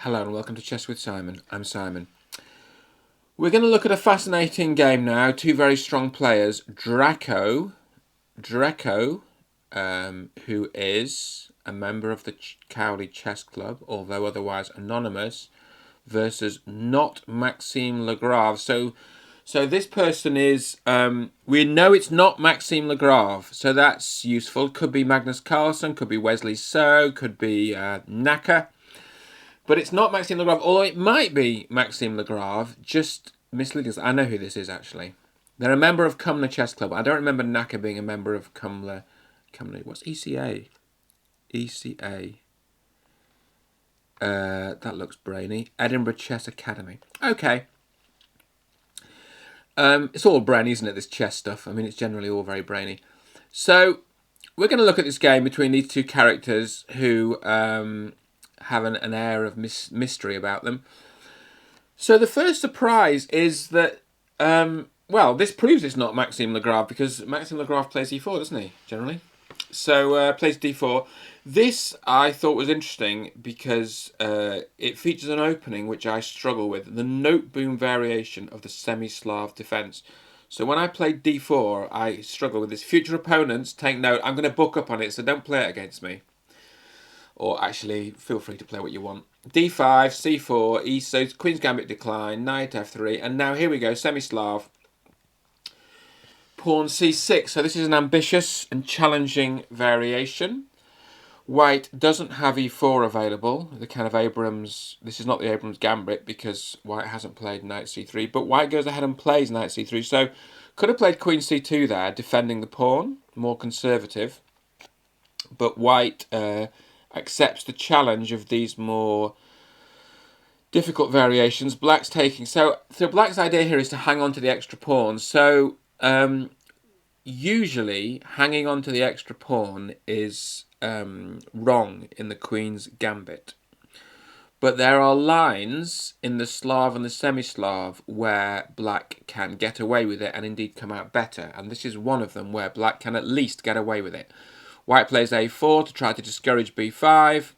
Hello and welcome to Chess with Simon. I'm Simon. We're going to look at a fascinating game now. Two very strong players. Drecco, who is a member of the Cowley Chess Club, although otherwise anonymous, versus Not MaximeLagrave. So this person is, we know it's not MaximeLagrave, so that's useful. Could be Magnus Carlsen, could be Wesley So, could be Naka. But it's not MaximeLagrave, although it might be MaximeLagrave, just misleading us. I know who this is, actually. They're a member of Cumla Chess Club. I don't remember Naka being a member of Cumla. What's ECA? ECA. That looks brainy. Edinburgh Chess Academy. Okay. It's all brainy, isn't it, this chess stuff? I mean, it's generally all very brainy. So, we're going to look at this game between these two characters who have an air of mystery about them. So the first surprise is that, well, this proves it's not MaximeLagrave because MaximeLagrave plays e4, doesn't he, generally? So plays d4. This I thought was interesting because it features an opening which I struggle with, the Noteboom variation of the semi-Slav defense. So when I played d4, I struggle with this. Future opponents, take note, I'm going to book up on it, so don't play it against me. Or actually, feel free to play what you want. d5, c4, e, so Queen's Gambit decline, knight f3, and now here we go, semi-Slav. Pawn c6, so this is an ambitious and challenging variation. White doesn't have e4 available, the kind of Abrams, this is not the Abrams Gambit because White hasn't played knight c3, but White goes ahead and plays knight c3, so could have played queen c2 there, defending the pawn, more conservative, but White accepts the challenge of these more difficult variations. Black's taking. So Black's idea here is to hang on to the extra pawn. So usually hanging on to the extra pawn is wrong in the Queen's Gambit. But there are lines in the Slav and the semi-Slav where Black can get away with it and indeed come out better. And this is one of them where Black can at least get away with it. White plays a4 to try to discourage b5,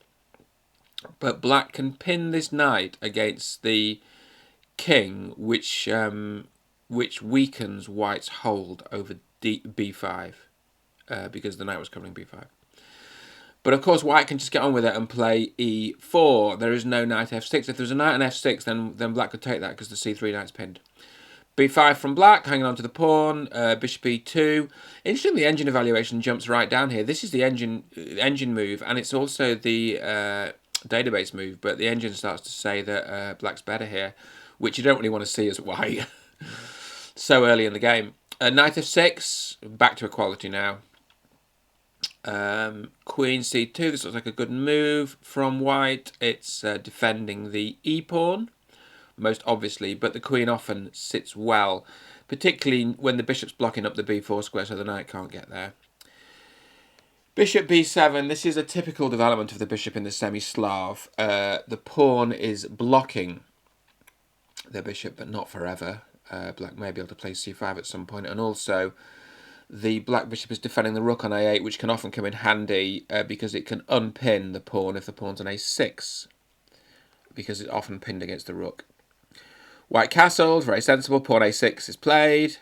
but Black can pin this knight against the king, which weakens White's hold over b5, because the knight was covering b5. But of course, White can just get on with it and play e4. There is no knight f6. If there's a knight on f6, then Black could take that because the c3 knight's pinned. b5 from Black, hanging on to the pawn, bishop e2. Interestingly, the engine evaluation jumps right down here. This is the engine move, and it's also the database move, but the engine starts to say that Black's better here, which you don't really want to see as White so early in the game. Knight f6, back to equality now. Queen c2, this looks like a good move from White. It's defending the e-pawn, most obviously, but the queen often sits well, particularly when the bishop's blocking up the b4 square so the knight can't get there. Bishop b7, this is a typical development of the bishop in the semi-Slav. The pawn is blocking the bishop, but not forever. Black may be able to play c5 at some point, and also the black bishop is defending the rook on a8, which can often come in handy because it can unpin the pawn if the pawn's on a6, because it's often pinned against the rook. White castled, very sensible. Pawn a6 is played.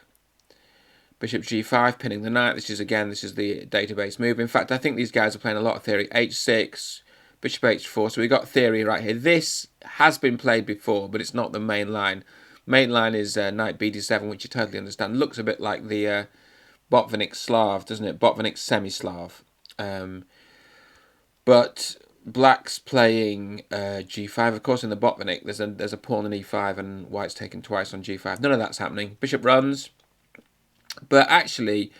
Bishop g5, pinning the knight. This is the database move. In fact, I think these guys are playing a lot of theory. h6, bishop h4. So we've got theory right here. This has been played before, but it's not the main line. Main line is knight bd7, which you totally understand. Looks a bit like the Botvinnik Slav, doesn't it? Botvinnik semi-Slav. But Black's playing g5. Of course, in the Botvinnik, there's a pawn on e5, and White's taken twice on g5. None of that's happening. Bishop runs. But actually,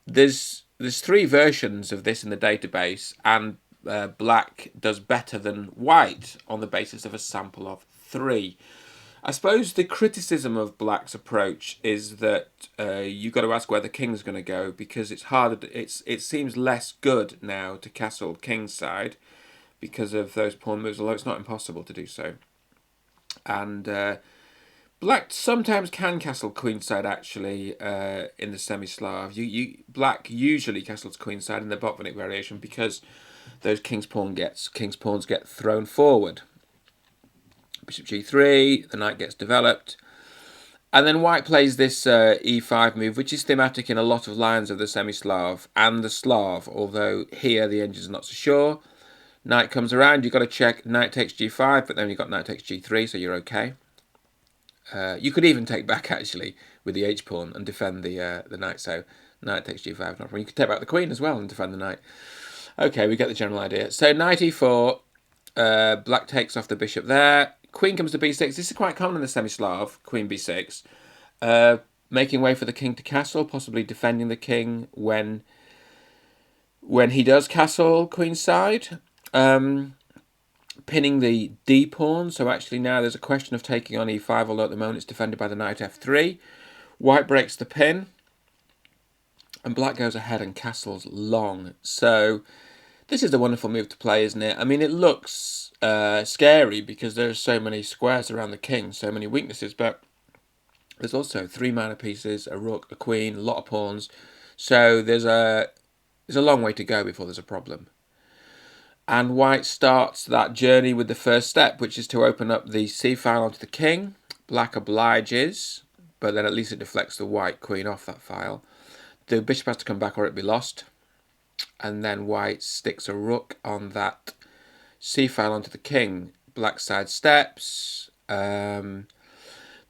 there's three versions of this in the database, and Black does better than White on the basis of a sample of 3. I suppose the criticism of Black's approach is that you've got to ask where the king's going to go, because it's harder. It seems less good now to castle king's side because of those pawn moves, although it's not impossible to do so. And Black sometimes can castle queenside actually in the semi-Slav. Black usually castles queenside in the Botvinnik variation because those king's pawns get thrown forward. bishop g3, the knight gets developed. And then white plays this e5 move, which is thematic in a lot of lines of the semi-Slav and the Slav, although here the engine's not so sure. Knight comes around, you've got to check knight takes g5, but then you've got knight takes g3, so you're okay. You could even take back, actually, with the h-pawn and defend the knight, so knight takes g5, not a problem. You could take back the queen as well and defend the knight. Okay, we get the general idea. So knight e4, black takes off the bishop there. Queen comes to b6. This is quite common in the semi-Slav, queen b6. Making way for the king to castle, possibly defending the king when he does castle queenside. Pinning the d pawn. So actually now there's a question of taking on e5, although at the moment it's defended by the knight f3. White breaks the pin. And black goes ahead and castles long. So this is a wonderful move to play, isn't it? I mean, it looks scary because there's so many squares around the king, so many weaknesses, but there's also 3 mana pieces, a rook, a queen, a lot of pawns. So there's a long way to go before there's a problem. And white starts that journey with the first step, which is to open up the c file onto the king. Black obliges, but then at least it deflects the white queen off that file. The bishop has to come back or it'll be lost. And then white sticks a rook on that c file onto the king. Black side steps. The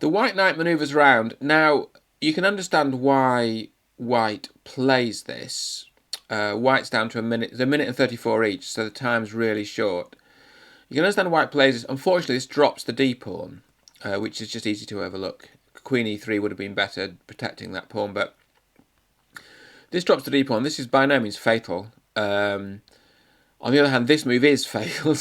white knight manoeuvres round. Now, you can understand why white plays this. White's down to a minute and 34 each, so the time's really short. You can understand why white plays this. Unfortunately, this drops the d pawn, which is just easy to overlook. Queen e3 would have been better protecting that pawn, but this drops the d pawn. This is by no means fatal. On the other hand, this move is fatal.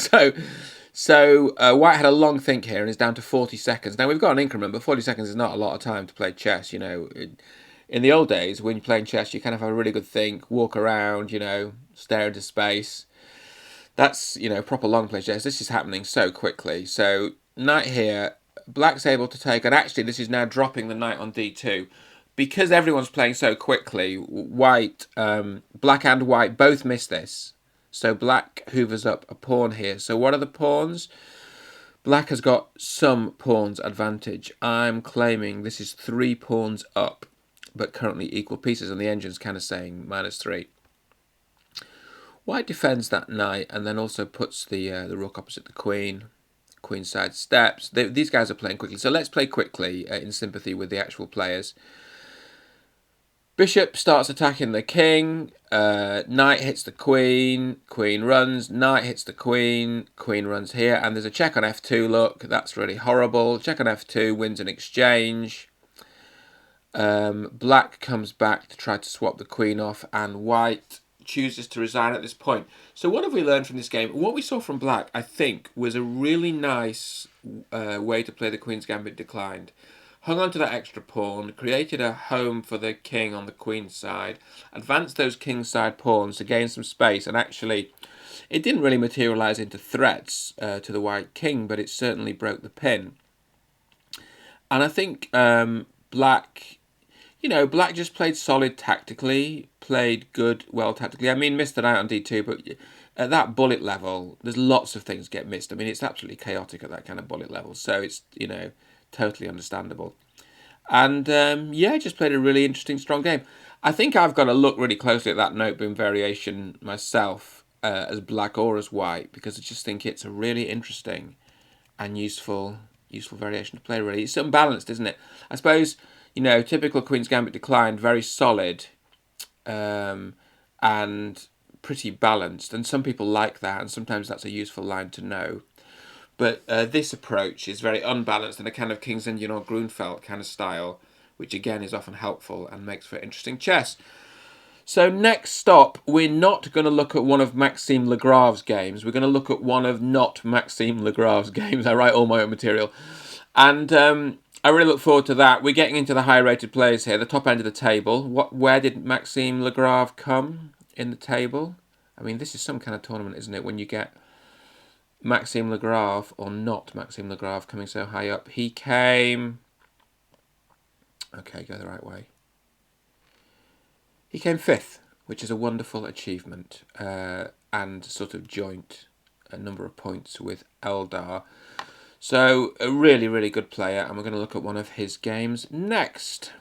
So white had a long think here and is down to 40 seconds. Now, we've got an increment, but 40 seconds is not a lot of time to play chess, you know. In the old days, when you're playing chess, you kind of have a really good think, walk around, you know, stare into space. That's, you know, proper long play chess. This is happening so quickly. So, knight here, black's able to take, and actually this is now dropping the knight on d2. Because everyone's playing so quickly, white, black and white both miss this. So black hoovers up a pawn here. So what are the pawns? Black has got some pawns advantage. I'm claiming this is 3 pawns up, but currently equal pieces, and the engine's kind of saying -3. White defends that knight and then also puts the rook opposite the queen. Queen side steps. These guys are playing quickly, so let's play quickly in sympathy with the actual players. Bishop starts attacking the king. Knight hits the queen. Queen runs. Knight hits the queen. Queen runs here, and there's a check on f2. Look, that's really horrible. Check on f2 wins an exchange. Black comes back to try to swap the queen off, and white chooses to resign at this point. So what have we learned from this game? What we saw from black, I think, was a really nice way to play the Queen's Gambit declined. Hung on to that extra pawn, created a home for the king on the queen's side, advanced those king side pawns to gain some space, and actually it didn't really materialise into threats to the white king, but it certainly broke the pin. And I think black, you know, black just played solid tactically, played well tactically. I mean, missed it out on d2, but at that bullet level, there's lots of things get missed. I mean, it's absolutely chaotic at that kind of bullet level, so it's, you know, totally understandable. And yeah, just played a really interesting, strong game. I think I've got to look really closely at that Noteboom variation myself, as black or as white, because I just think it's a really interesting and useful variation to play, really. It's unbalanced, isn't it? I suppose, you know, typical Queen's Gambit declined, very solid and pretty balanced. And some people like that, and sometimes that's a useful line to know. But this approach is very unbalanced in a kind of King's Indian or Grunfeld kind of style, which again is often helpful and makes for interesting chess. So next stop, we're not going to look at one of MaximeLagrave's games. We're going to look at one of Not MaximeLagrave's games. I write all my own material. And I really look forward to that. We're getting into the high-rated players here, the top end of the table. Where did MaximeLagrave come in the table? I mean, this is some kind of tournament, isn't it, when you get MaximeLagrave or Not MaximeLagrave coming so high up. He came... Okay, go the right way. He came 5th, which is a wonderful achievement, and sort of joint a number of points with Eldar. So a really, really good player, and we're going to look at one of his games next.